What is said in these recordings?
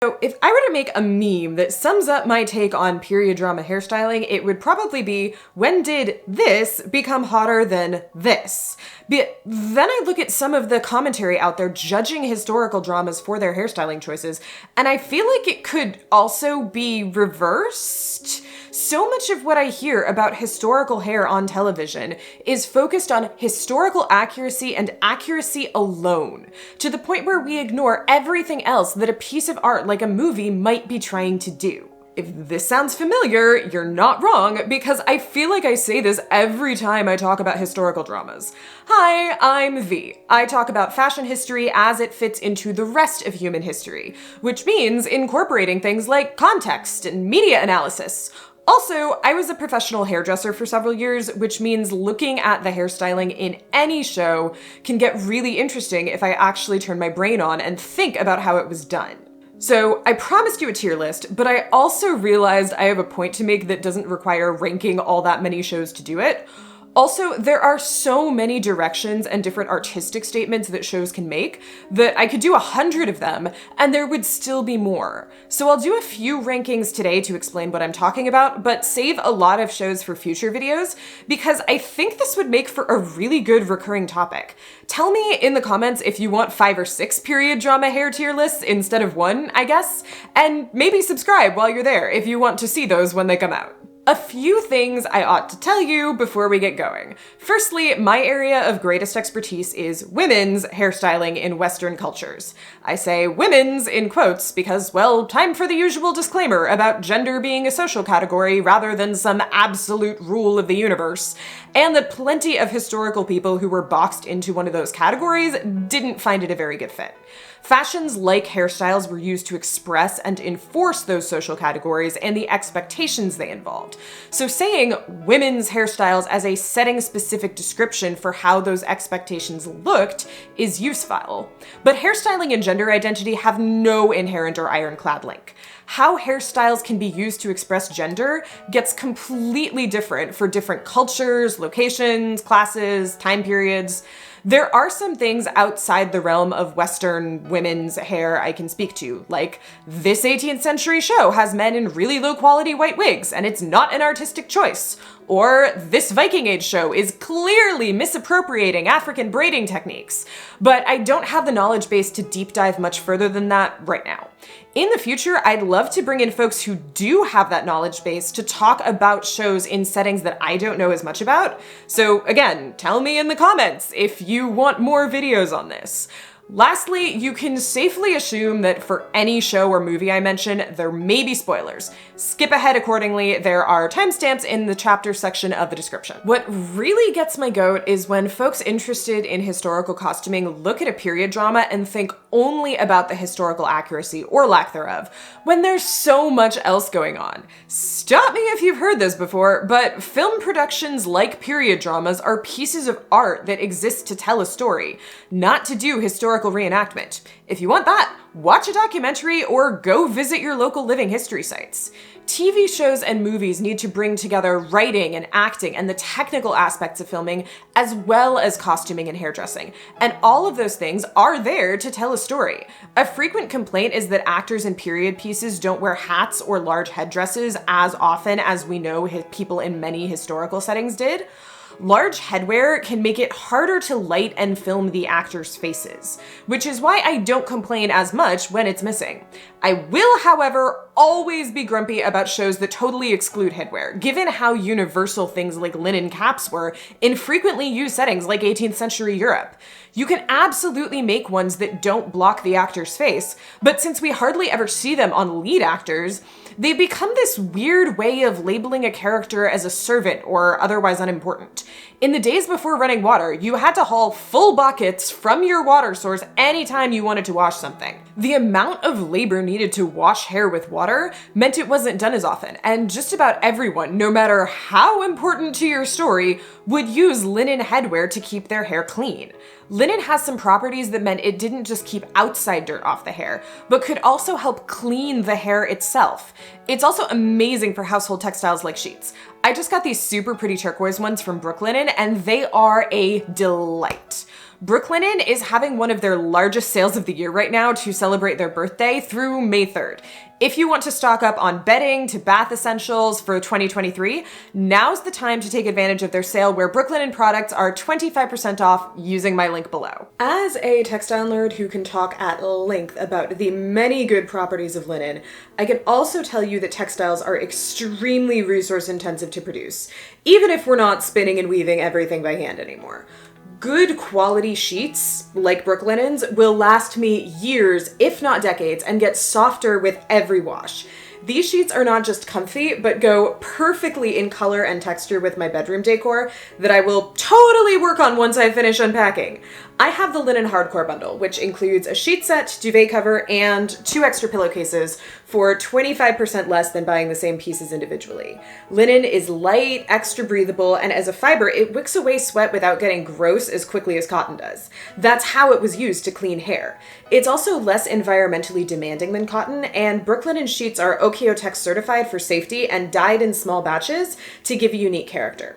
So if I were to make a meme that sums up my take on period drama hairstyling, it would probably be, when did this become hotter than this? But then I look at some of the commentary out there judging historical dramas for their hairstyling choices, and I feel like it could also be reversed. So much of what I hear about historical hair on television is focused on historical accuracy and accuracy alone, to the point where we ignore everything else that a piece of art like a movie might be trying to do. If this sounds familiar, you're not wrong, because I feel like I say this every time I talk about historical dramas. Hi, I'm V. I talk about fashion history as it fits into the rest of human history, which means incorporating things like context and media analysis. Also, I was a professional hairdresser for several years, which means looking at the hairstyling in any show can get really interesting if I actually turn my brain on and think about how it was done. So I promised you a tier list, but I also realized I have a point to make that doesn't require ranking all that many shows to do it. Also, there are so many directions and different artistic statements that shows can make that I could do 100 of them and there would still be more. So I'll do a few rankings today to explain what I'm talking about, but save a lot of shows for future videos because I think this would make for a really good recurring topic. Tell me in the comments if you want 5 or 6 period drama hair tier lists instead of 1, I guess, and maybe subscribe while you're there if you want to see those when they come out. A few things I ought to tell you before we get going. Firstly, my area of greatest expertise is women's hairstyling in Western cultures. I say women's in quotes because, well, time for the usual disclaimer about gender being a social category rather than some absolute rule of the universe, and that plenty of historical people who were boxed into one of those categories didn't find it a very good fit. Fashions like hairstyles were used to express and enforce those social categories and the expectations they involved. So saying women's hairstyles as a setting-specific description for how those expectations looked is useful. But hairstyling and gender identity have no inherent or ironclad link. How hairstyles can be used to express gender gets completely different for different cultures, locations, classes, time periods. There are some things outside the realm of Western women's hair I can speak to, like this 18th century show has men in really low quality white wigs and it's not an artistic choice. Or this Viking Age show is clearly misappropriating African braiding techniques. But I don't have the knowledge base to deep dive much further than that right now. In the future, I'd love to bring in folks who do have that knowledge base to talk about shows in settings that I don't know as much about. So again, tell me in the comments if you want more videos on this. Lastly, you can safely assume that for any show or movie I mention, there may be spoilers. Skip ahead accordingly, there are timestamps in the chapter section of the description. What really gets my goat is when folks interested in historical costuming look at a period drama and think only about the historical accuracy or lack thereof, when there's so much else going on. Stop me if you've heard this before, but film productions like period dramas are pieces of art that exist to tell a story, not to do historical reenactment. If you want that, watch a documentary or go visit your local living history sites. TV shows and movies need to bring together writing and acting and the technical aspects of filming, as well as costuming and hairdressing. And all of those things are there to tell a story. A frequent complaint is that actors in period pieces don't wear hats or large headdresses as often as we know people in many historical settings did. Large headwear can make it harder to light and film the actors' faces, which is why I don't complain as much when it's missing. I will, however, always be grumpy about shows that totally exclude headwear, given how universal things like linen caps were in frequently used settings like 18th century Europe. You can absolutely make ones that don't block the actor's face, but since we hardly ever see them on lead actors, they become this weird way of labeling a character as a servant or otherwise unimportant. In the days before running water, you had to haul full buckets from your water source anytime you wanted to wash something. The amount of labor needed to wash hair with water meant it wasn't done as often, and just about everyone, no matter how important to your story, would use linen headwear to keep their hair clean. Linen has some properties that meant it didn't just keep outside dirt off the hair, but could also help clean the hair itself. It's also amazing for household textiles like sheets. I just got these super pretty turquoise ones from Brooklinen, and they are a delight. Brooklinen is having one of their largest sales of the year right now to celebrate their birthday through May 3rd. If you want to stock up on bedding to bath essentials for 2023, now's the time to take advantage of their sale where Brooklinen products are 25% off using my link below. As a textile nerd who can talk at length about the many good properties of linen, I can also tell you that textiles are extremely resource intensive to produce, even if we're not spinning and weaving everything by hand anymore. Good quality sheets, like Brooklinen's, will last me years, if not decades, and get softer with every wash. These sheets are not just comfy, but go perfectly in color and texture with my bedroom decor that I will totally work on once I finish unpacking. I have the linen hardcore bundle, which includes a sheet set, duvet cover, and 2 extra pillowcases for 25% less than buying the same pieces individually. Linen is light, extra breathable, and as a fiber, it wicks away sweat without getting gross as quickly as cotton does. That's how it was used to clean hair. It's also less environmentally demanding than cotton, and Brooklinen sheets are OEKO-TEX certified for safety and dyed in small batches to give a unique character.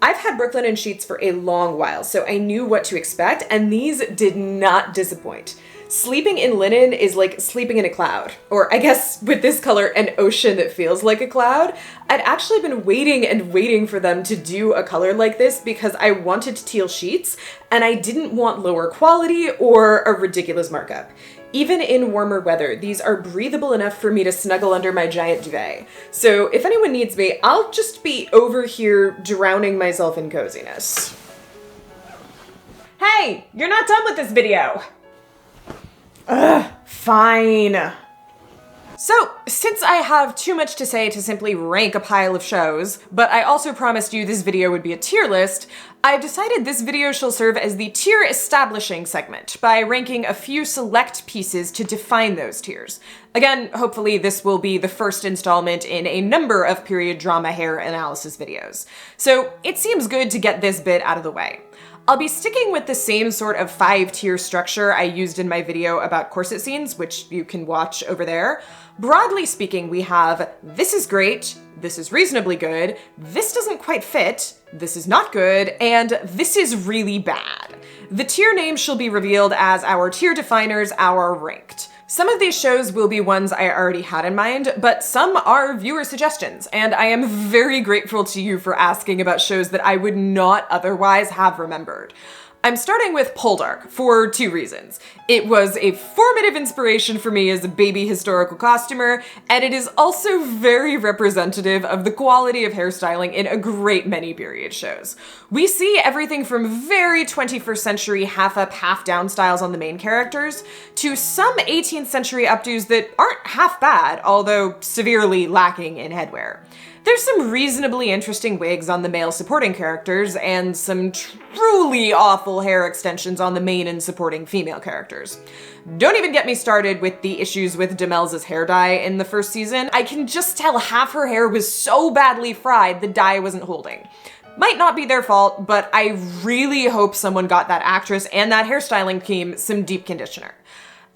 I've had Brooklinen sheets for a long while, so I knew what to expect, and these did not disappoint. Sleeping in linen is like sleeping in a cloud, or I guess with this color, an ocean that feels like a cloud. I'd actually been waiting and waiting for them to do a color like this because I wanted teal sheets, and I didn't want lower quality or a ridiculous markup. Even in warmer weather, these are breathable enough for me to snuggle under my giant duvet. So if anyone needs me, I'll just be over here drowning myself in coziness. Hey, you're not done with this video. Ugh, fine. So, since I have too much to say to simply rank a pile of shows, but I also promised you this video would be a tier list, I've decided this video shall serve as the tier establishing segment by ranking a few select pieces to define those tiers. Again, hopefully this will be the first installment in a number of period drama hair analysis videos. So it seems good to get this bit out of the way. I'll be sticking with the same sort of 5-tier structure I used in my video about corset scenes, which you can watch over there. Broadly speaking, we have this is great, this is reasonably good, this doesn't quite fit, this is not good, and this is really bad. The tier names shall be revealed as our tier definers, our ranked. Some of these shows will be ones I already had in mind, but some are viewer suggestions, and I am very grateful to you for asking about shows that I would not otherwise have remembered. I'm starting with Poldark for 2 reasons. It was a formative inspiration for me as a baby historical costumer, and it is also very representative of the quality of hairstyling in a great many period shows. We see everything from very 21st century half-up, half-down styles on the main characters, to some 18th century updos that aren't half bad, although severely lacking in headwear. There's some reasonably interesting wigs on the male supporting characters, and some truly awful hair extensions on the main and supporting female characters. Don't even get me started with the issues with Demelza's hair dye in the first season. I can just tell half her hair was so badly fried the dye wasn't holding. Might not be their fault, but I really hope someone got that actress and that hairstyling team some deep conditioner.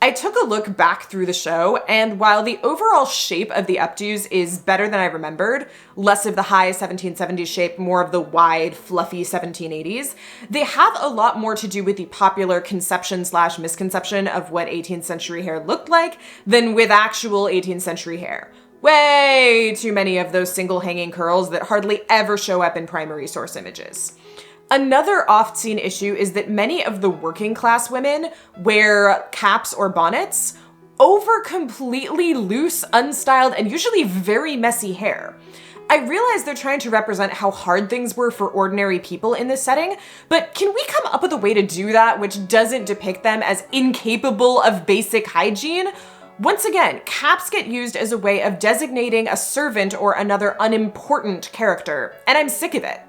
I took a look back through the show, and while the overall shape of the updos is better than I remembered, less of the high 1770s shape, more of the wide, fluffy 1780s, they have a lot more to do with the popular conception/misconception of what 18th century hair looked like than with actual 18th century hair. Way too many of those single hanging curls that hardly ever show up in primary source images. Another oft-seen issue is that many of the working class women wear caps or bonnets over completely loose, unstyled, and usually very messy hair. I realize they're trying to represent how hard things were for ordinary people in this setting, but can we come up with a way to do that which doesn't depict them as incapable of basic hygiene? Once again, caps get used as a way of designating a servant or another unimportant character, and I'm sick of it.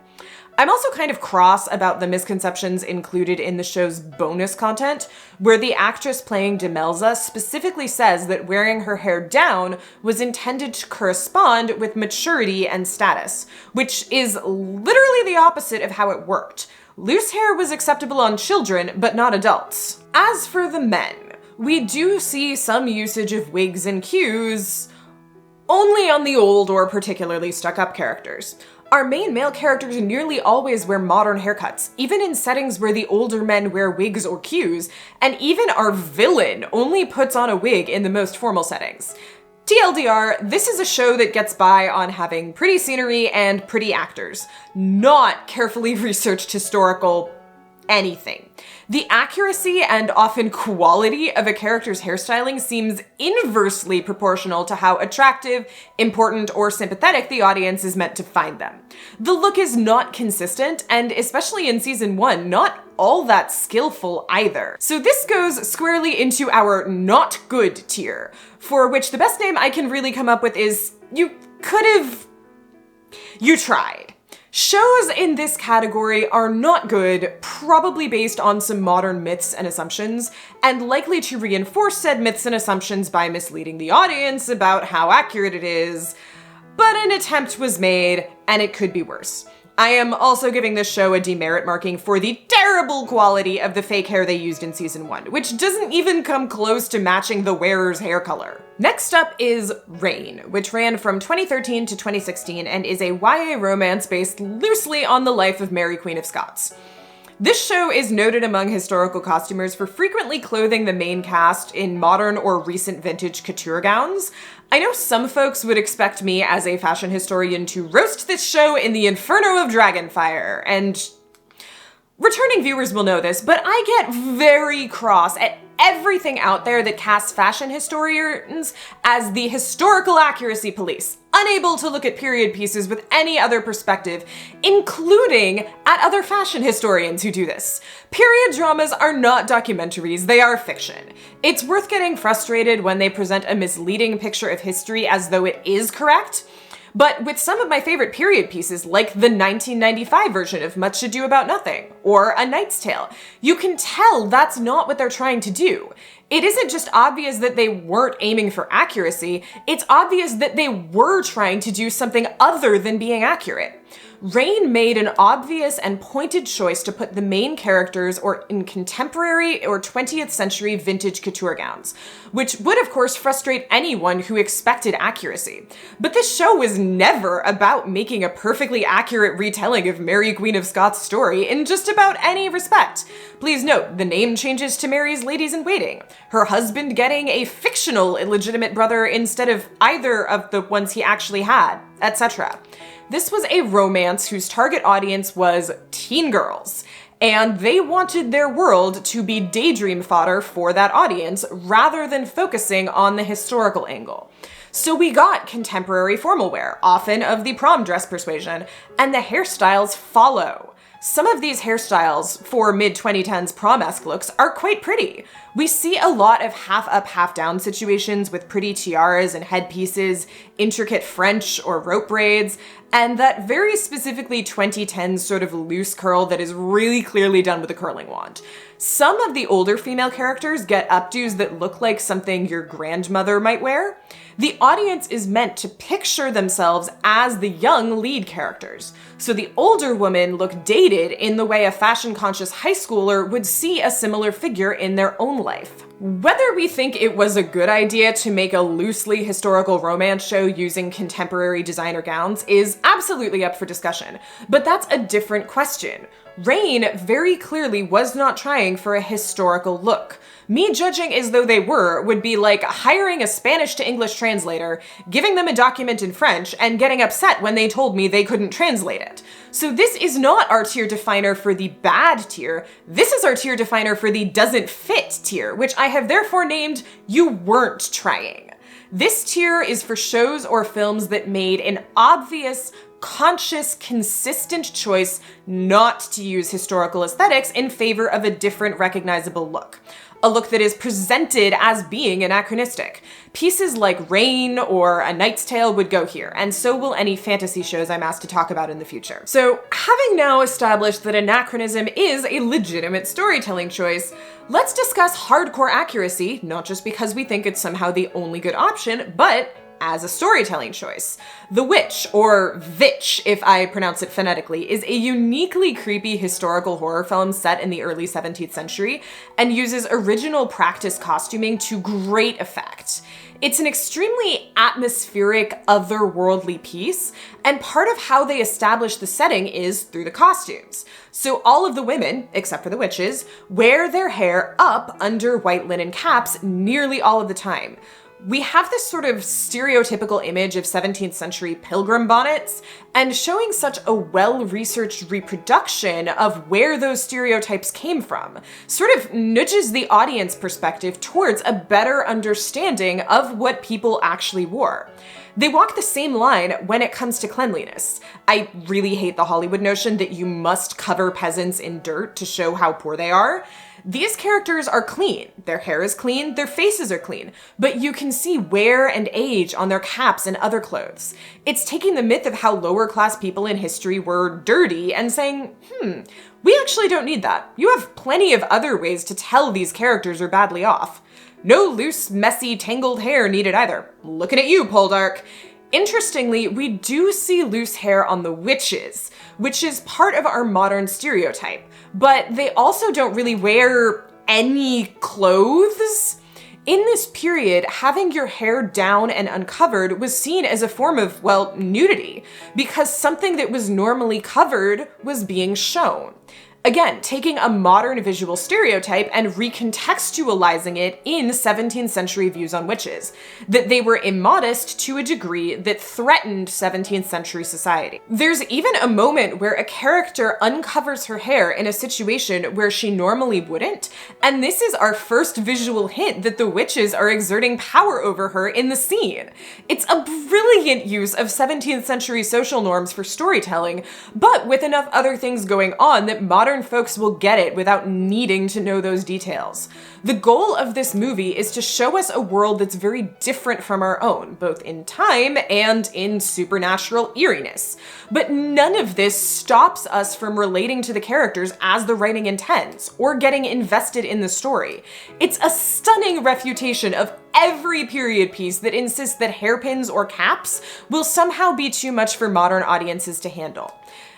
I'm also kind of cross about the misconceptions included in the show's bonus content, where the actress playing Demelza specifically says that wearing her hair down was intended to correspond with maturity and status, which is literally the opposite of how it worked. Loose hair was acceptable on children, but not adults. As for the men, we do see some usage of wigs and queues, only on the old or particularly stuck-up characters. Our main male characters nearly always wear modern haircuts, even in settings where the older men wear wigs or queues, and even our villain only puts on a wig in the most formal settings. TLDR, this is a show that gets by on having pretty scenery and pretty actors, not carefully researched historical anything. The accuracy and often quality of a character's hairstyling seems inversely proportional to how attractive, important, or sympathetic the audience is meant to find them. The look is not consistent, and especially in season 1, not all that skillful either. So this goes squarely into our not good tier, for which the best name I can really come up with is you tried. Shows in this category are not good, probably based on some modern myths and assumptions, and likely to reinforce said myths and assumptions by misleading the audience about how accurate it is, but an attempt was made, and it could be worse. I am also giving this show a demerit marking for the terrible quality of the fake hair they used in season 1, which doesn't even come close to matching the wearer's hair color. Next up is Reign, which ran from 2013 to 2016 and is a YA romance based loosely on the life of Mary Queen of Scots. This show is noted among historical costumers for frequently clothing the main cast in modern or recent vintage couture gowns. I know some folks would expect me as a fashion historian to roast this show in the inferno of dragonfire, and returning viewers will know this, but I get very cross at everything out there that casts fashion historians as the historical accuracy police, unable to look at period pieces with any other perspective, including at other fashion historians who do this. Period dramas are not documentaries, they are fiction. It's worth getting frustrated when they present a misleading picture of history as though it is correct. But with some of my favorite period pieces, like the 1995 version of Much Ado About Nothing, or A Knight's Tale, you can tell that's not what they're trying to do. It isn't just obvious that they weren't aiming for accuracy, it's obvious that they were trying to do something other than being accurate. Reign made an obvious and pointed choice to put the main characters in contemporary or 20th century vintage couture gowns, which would of course frustrate anyone who expected accuracy. But this show was never about making a perfectly accurate retelling of Mary Queen of Scots' story in just about any respect. Please note, the name changes to Mary's Ladies-in-Waiting, her husband getting a fictional illegitimate brother instead of either of the ones he actually had, etc. This was a romance whose target audience was teen girls, and they wanted their world to be daydream fodder for that audience rather than focusing on the historical angle. So we got contemporary formal wear, often of the prom dress persuasion, and the hairstyles follow. Some of these hairstyles for mid-2010s prom-esque looks are quite pretty. We see a lot of half-up, half-down situations with pretty tiaras and headpieces, intricate French or rope braids, and that very specifically 2010s sort of loose curl that is really clearly done with a curling wand. Some of the older female characters get updos that look like something your grandmother might wear. The audience is meant to picture themselves as the young lead characters, so the older women look dated in the way a fashion-conscious high schooler would see a similar figure in their own life. Whether we think it was a good idea to make a loosely historical romance show using contemporary designer gowns is absolutely up for discussion, but that's a different question. Reign very clearly was not trying for a historical look. Me judging as though they were would be like hiring a Spanish to English translator, giving them a document in French, and getting upset when they told me they couldn't translate it. So this is not our tier definer for the bad tier, this is our tier definer for the doesn't fit tier, which I have therefore named You Weren't Trying. This tier is for shows or films that made an obvious, conscious, consistent choice not to use historical aesthetics in favor of a different recognizable look. A look that is presented as being anachronistic. Pieces like Reign or A Knight's Tale would go here, and so will any fantasy shows I'm asked to talk about in the future. So, having now established that anachronism is a legitimate storytelling choice, let's discuss hardcore accuracy, not just because we think it's somehow the only good option, but as a storytelling choice. The Witch, or Vitch if I pronounce it phonetically, is a uniquely creepy historical horror film set in the early 17th century and uses original practice costuming to great effect. It's an extremely atmospheric, otherworldly piece, and part of how they establish the setting is through the costumes. So all of the women, except for the witches, wear their hair up under white linen caps nearly all of the time. We have this sort of stereotypical image of 17th century pilgrim bonnets, and showing such a well-researched reproduction of where those stereotypes came from sort of nudges the audience perspective towards a better understanding of what people actually wore. They walk the same line when it comes to cleanliness. I really hate the Hollywood notion that you must cover peasants in dirt to show how poor they are. These characters are clean. Their hair is clean, their faces are clean, but you can see wear and age on their caps and other clothes. It's taking the myth of how lower class people in history were dirty and saying, we actually don't need that. You have plenty of other ways to tell these characters are badly off. No loose, messy, tangled hair needed either. Looking at you, Poldark. Interestingly, we do see loose hair on the witches, which is part of our modern stereotype, but they also don't really wear any clothes. In this period, having your hair down and uncovered was seen as a form of, well, nudity, because something that was normally covered was being shown. Again, taking a modern visual stereotype and recontextualizing it in 17th century views on witches, that they were immodest to a degree that threatened 17th century society. There's even a moment where a character uncovers her hair in a situation where she normally wouldn't, and this is our first visual hint that the witches are exerting power over her in the scene. It's a brilliant use of 17th century social norms for storytelling, but with enough other things going on that modern folks will get it without needing to know those details. The goal of this movie is to show us a world that's very different from our own, both in time and in supernatural eeriness. But none of this stops us from relating to the characters as the writing intends, or getting invested in the story. It's a stunning refutation of every period piece that insists that hairpins or caps will somehow be too much for modern audiences to handle.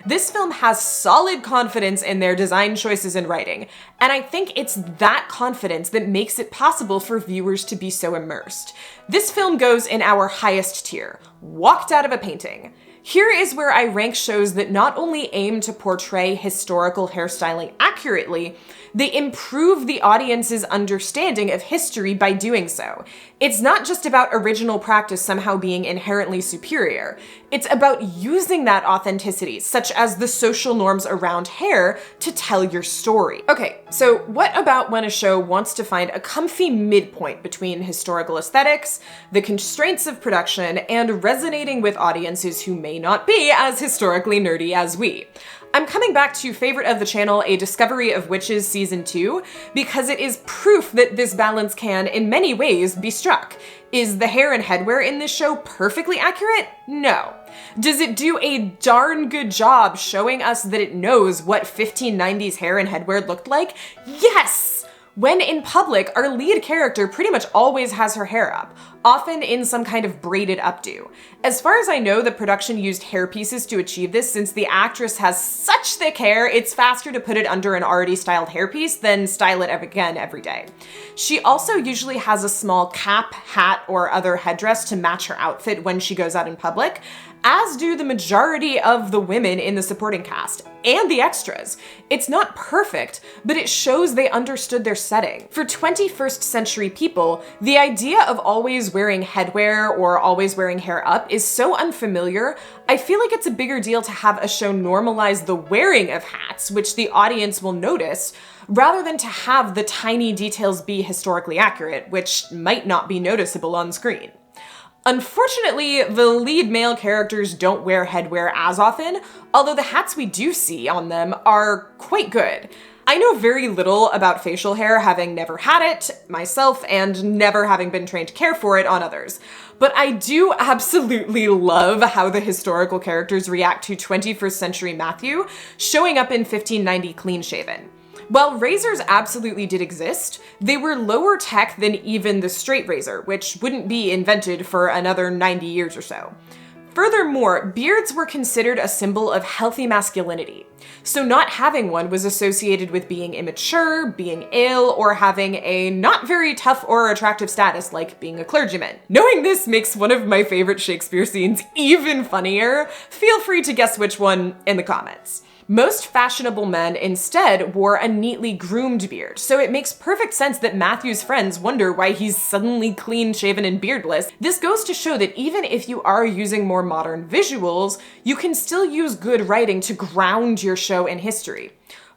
This film has solid confidence in their design choices and writing, and I think it's that confidence that makes it possible for viewers to be so immersed. This film goes in our highest tier, walked out of a painting. Here is where I rank shows that not only aim to portray historical hairstyling accurately, they improve the audience's understanding of history by doing so. It's not just about original practice somehow being inherently superior. It's about using that authenticity, such as the social norms around hair, to tell your story. Okay, so what about when a show wants to find a comfy midpoint between historical aesthetics, the constraints of production, and resonating with audiences who may not be as historically nerdy as we? I'm coming back to favorite of the channel, A Discovery of Witches Season 2, because it is proof that this balance can, in many ways, be struck. Is the hair and headwear in this show perfectly accurate? No. Does it do a darn good job showing us that it knows what 1590s hair and headwear looked like? Yes! When in public, our lead character pretty much always has her hair up, often in some kind of braided updo. As far as I know, the production used hair pieces to achieve this, since the actress has such thick hair, it's faster to put it under an already styled hairpiece than style it again every day. She also usually has a small cap, hat, or other headdress to match her outfit when she goes out in public, as do the majority of the women in the supporting cast, and the extras. It's not perfect, but it shows they understood their setting. For 21st century people, the idea of always wearing headwear or always wearing hair up is so unfamiliar, I feel like it's a bigger deal to have a show normalize the wearing of hats, which the audience will notice, rather than to have the tiny details be historically accurate, which might not be noticeable on screen. Unfortunately, the lead male characters don't wear headwear as often, although the hats we do see on them are quite good. I know very little about facial hair, having never had it myself and never having been trained to care for it on others. But I do absolutely love how the historical characters react to 21st century Matthew showing up in 1590 clean-shaven. While razors absolutely did exist, they were lower tech than even the straight razor, which wouldn't be invented for another 90 years or so. Furthermore, beards were considered a symbol of healthy masculinity. So not having one was associated with being immature, being ill, or having a not very tough or attractive status like being a clergyman. Knowing this makes one of my favorite Shakespeare scenes even funnier. Feel free to guess which one in the comments. Most fashionable men instead wore a neatly groomed beard, so it makes perfect sense that Matthew's friends wonder why he's suddenly clean-shaven and beardless. This goes to show that even if you are using more modern visuals, you can still use good writing to ground your show in history.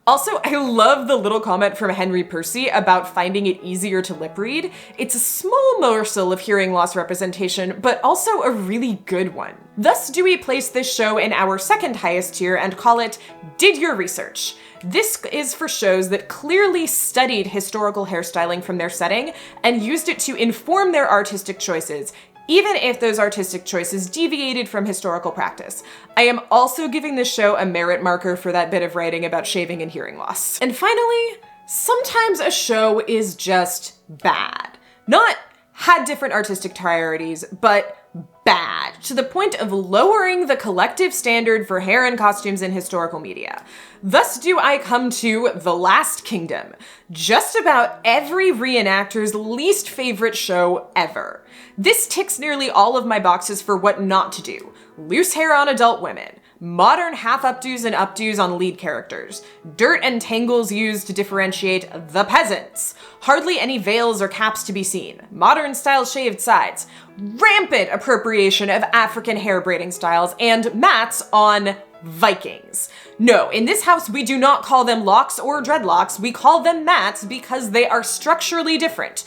Also, I love the little comment from Henry Percy about finding it easier to lip read. It's a small morsel of hearing loss representation, but also a really good one. Thus do we place this show in our second highest tier and call it Did Your Research. This is for shows that clearly studied historical hairstyling from their setting and used it to inform their artistic choices, even if those artistic choices deviated from historical practice. I am also giving this show a merit marker for that bit of writing about shaving and hearing loss. And finally, sometimes a show is just bad. Not had different artistic priorities, but bad, to the point of lowering the collective standard for hair and costumes in historical media. Thus do I come to The Last Kingdom, just about every reenactor's least favorite show ever. This ticks nearly all of my boxes for what not to do. Loose hair on adult women, modern half updos and updos on lead characters, dirt and tangles used to differentiate the peasants, hardly any veils or caps to be seen, modern style shaved sides, rampant appropriation of African hair braiding styles, and mats on Vikings. No, in this house we do not call them locks or dreadlocks, we call them mats because they are structurally different.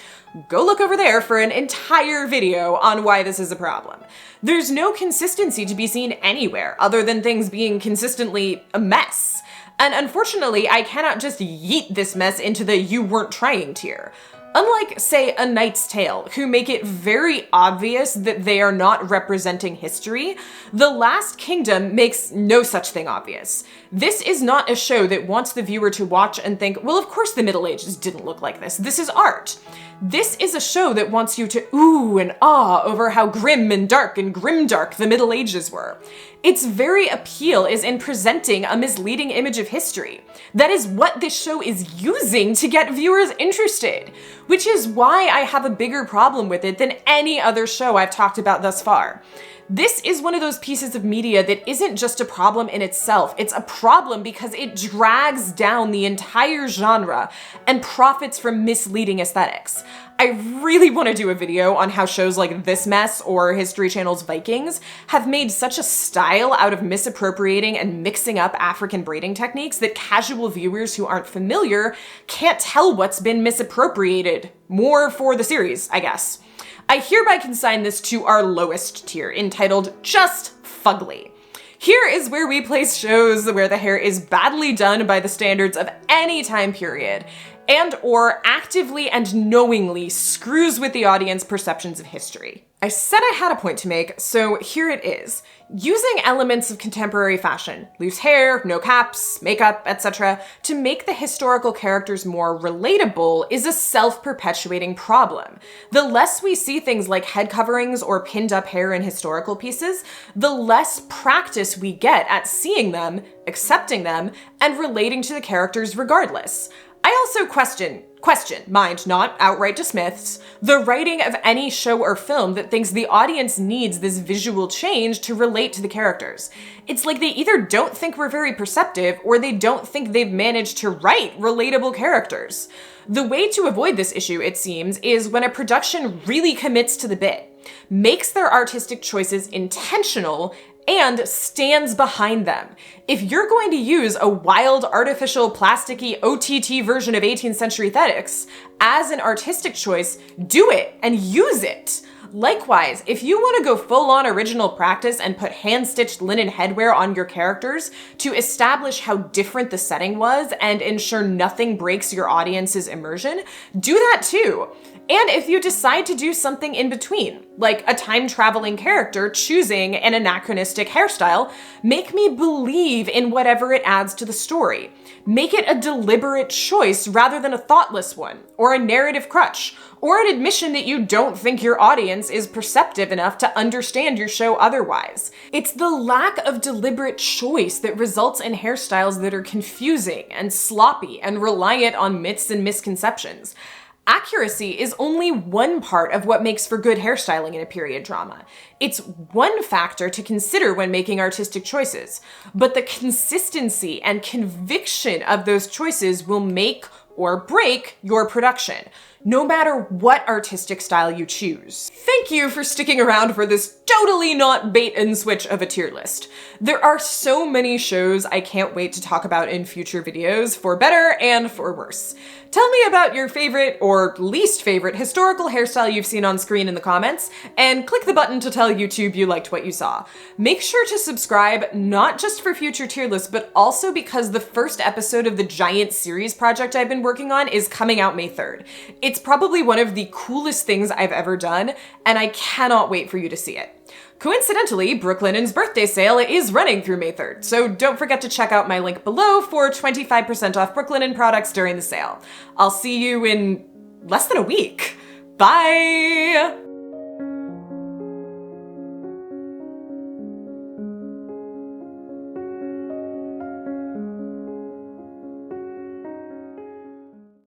Go look over there for an entire video on why this is a problem. There's no consistency to be seen anywhere other than things being consistently a mess. And unfortunately, I cannot just yeet this mess into the you weren't trying tier. Unlike, say, A Knight's Tale, who make it very obvious that they are not representing history, The Last Kingdom makes no such thing obvious. This is not a show that wants the viewer to watch and think, well, of course the Middle Ages didn't look like this. This is art. This is a show that wants you to ooh and ah over how grim and grimdark the Middle Ages were. Its very appeal is in presenting a misleading image of history. That is what this show is using to get viewers interested, which is why I have a bigger problem with it than any other show I've talked about thus far. This is one of those pieces of media that isn't just a problem in itself, it's a problem because it drags down the entire genre and profits from misleading aesthetics. I really want to do a video on how shows like This Mess or History Channel's Vikings have made such a style out of misappropriating and mixing up African braiding techniques that casual viewers who aren't familiar can't tell what's been misappropriated. More for the series, I guess. I hereby consign this to our lowest tier, entitled Just Fugly. Here is where we place shows where the hair is badly done by the standards of any time period, and or actively and knowingly screws with the audience perceptions of history. I said I had a point to make, so here it is. Using elements of contemporary fashion, loose hair, no caps, makeup, etc., to make the historical characters more relatable is a self-perpetuating problem. The less we see things like head coverings or pinned up hair in historical pieces, the less practice we get at seeing them, accepting them, and relating to the characters regardless. I also question, mind not outright dismiss, the writing of any show or film that thinks the audience needs this visual change to relate to the characters. It's like they either don't think we're very perceptive or they don't think they've managed to write relatable characters. The way to avoid this issue, it seems, is when a production really commits to the bit, makes their artistic choices intentional, and stands behind them. If you're going to use a wild, artificial, plasticky OTT version of 18th century aesthetics as an artistic choice, do it and use it. Likewise, if you want to go full-on original practice and put hand-stitched linen headwear on your characters to establish how different the setting was and ensure nothing breaks your audience's immersion, do that too. And if you decide to do something in between, like a time-traveling character choosing an anachronistic hairstyle. Make me believe in whatever it adds to the story. Make it a deliberate choice rather than a thoughtless one, or a narrative crutch, or an admission that you don't think your audience is perceptive enough to understand your show otherwise. It's the lack of deliberate choice that results in hairstyles that are confusing and sloppy and reliant on myths and misconceptions. Accuracy is only one part of what makes for good hairstyling in a period drama. It's one factor to consider when making artistic choices, but the consistency and conviction of those choices will make or break your production, no matter what artistic style you choose. Thank you for sticking around for this totally not bait and switch of a tier list. There are so many shows I can't wait to talk about in future videos, for better and for worse. Tell me about your favorite or least favorite historical hairstyle you've seen on screen in the comments, and click the button to tell YouTube you liked what you saw. Make sure to subscribe, not just for future tier lists, but also because the first episode of the giant series project I've been working on is coming out May 3rd. It's probably one of the coolest things I've ever done, and I cannot wait for you to see it. Coincidentally, Brooklinen's birthday sale is running through May 3rd, so don't forget to check out my link below for 25% off Brooklinen products during the sale. I'll see you in less than a week. Bye!